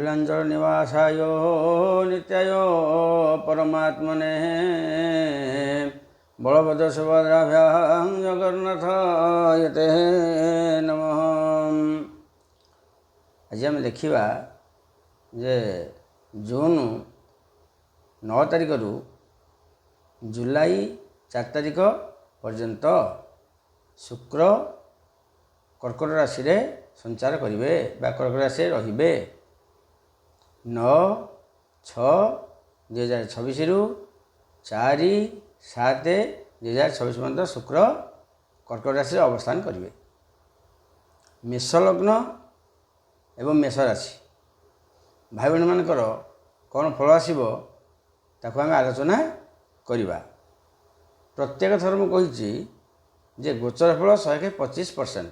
अखिलांचल निवासाय नित्याय परमात्मने बलभद्र सुभद्राभ्यां जगन्नाथाय ते नमः। आज आम देखा जे जून 9 तारिख रु जुलाई 4 तारिख पर्यंत शुक्र कर्कट राशि रे संचार करेंगे कर्कट राशि रे 9/6/2026 रु 4/7/2026 पर्यंत शुक्र कर्कट राशि अवस्थान करेंगे। मेष लग्न एवं मेष राशि भाई बहन मानकर कौन फल आसो ताको आम आलोचना करवा। प्रत्येक थर मुझे जे गोचर फल 125%।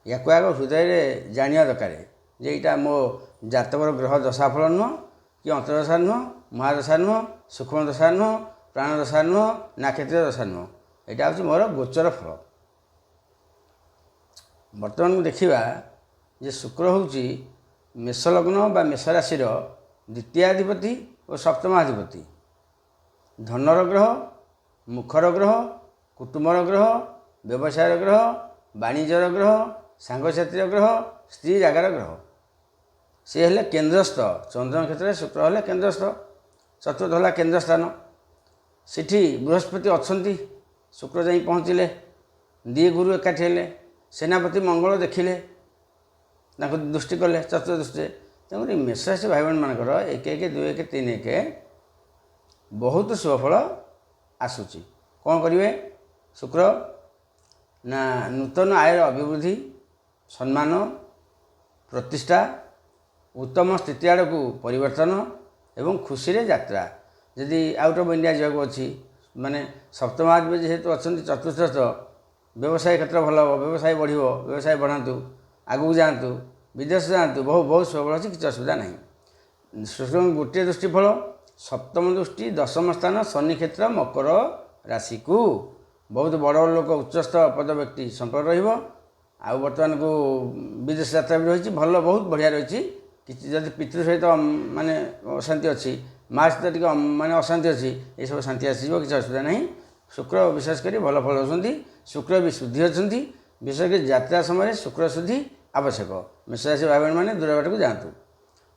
या आग हृदय जाना दरकार जे यहाँ मो जातकर ग्रह दशाफल नुह कि अंतर्दशा नुह महादशा नुह सूक्ष्म दशा नुह प्राणदशा नुह नाक्षत्रीय दशा नुह यहाँ हूँ मोर गोचर फल। बर्तमान देखा जे शुक्र हूँ मेष लग्न बा मेष राशि द्वितीयाधिपति और सप्तमाधिपति। धनर ग्रह, मुखर ग्रह, कुटुंबर ग्रह, व्यवसाय ग्रह, वाणिज्यर ग्रह, सांगसाथी ग्रह, स्त्री जगार ग्रह। सी हेले केन्द्रस्थ चंद्र क्षेत्र में शुक्र हेले केन्द्रस्थ। चतुर्थ है केन्द्र स्थान। सिठी बृहस्पति अच्छी शुक्र जा पहुँचले दी गुरु एकाठी हेले सेनापति मंगल देखिले दृष्टि कले चतुर्दृष्टि। तेणुक मेष राशि भाई बहन मानकर 1/1/2/1/3/1 बहुत शुभफल आसूची। कौन करेंगे शुक्र ना नूतन आयर अभिवृद्धि, सम्मान, प्रतिष्ठा, उत्तम स्थिति आड़ को परिवर्तन एवं खुशी रे यात्रा। जदि आउट ऑफ इंडिया जाक अच्छी माने सप्तमाधिपति जेहेतु अच्छा चतुर्थ व्यवसाय क्षेत्र भल हम व्यवसाय बढ़ व्यवसाय बढ़ातु आगू जातु विदेश जातु बहुत सबल अच्छी किसी असुविधा ना। शुक्र गोटे दृष्टि फल सप्तम दृष्टि दशम स्थान शनि क्षेत्र मकर राशि को बहुत बड़ लोक उच्चस्थ पद व्यक्ति संपर्क रहिबो। आउ बर्तमान को विदेश यात्रा भी रही भल बहुत बढ़िया रही। किसी जदि पितृ सहित माने अशांति अच्छी माँ सहित टी माने अशांति अच्छी ये सब शांति आसो किसी असुविधा ना। शुक्र विशेष कर भल फल होती। शुक्र भी शुद्धि अच्छा विशेषकर यात्रा समय शुक्र शुद्धि आवश्यक। मेष राशि भाई बहन मैंने दूर बाट को जातु।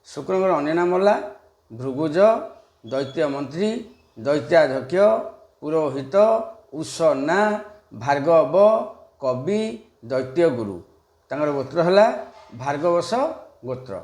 शुक्र अन्य नाम है भृगुज, दैत्य मंत्री, दैत्याध्यक्ष, पुरोहित, उषना, भार्गव, कवि, दैत्य गुरु। तांकर गोत्र है भार्गवश गोत्र।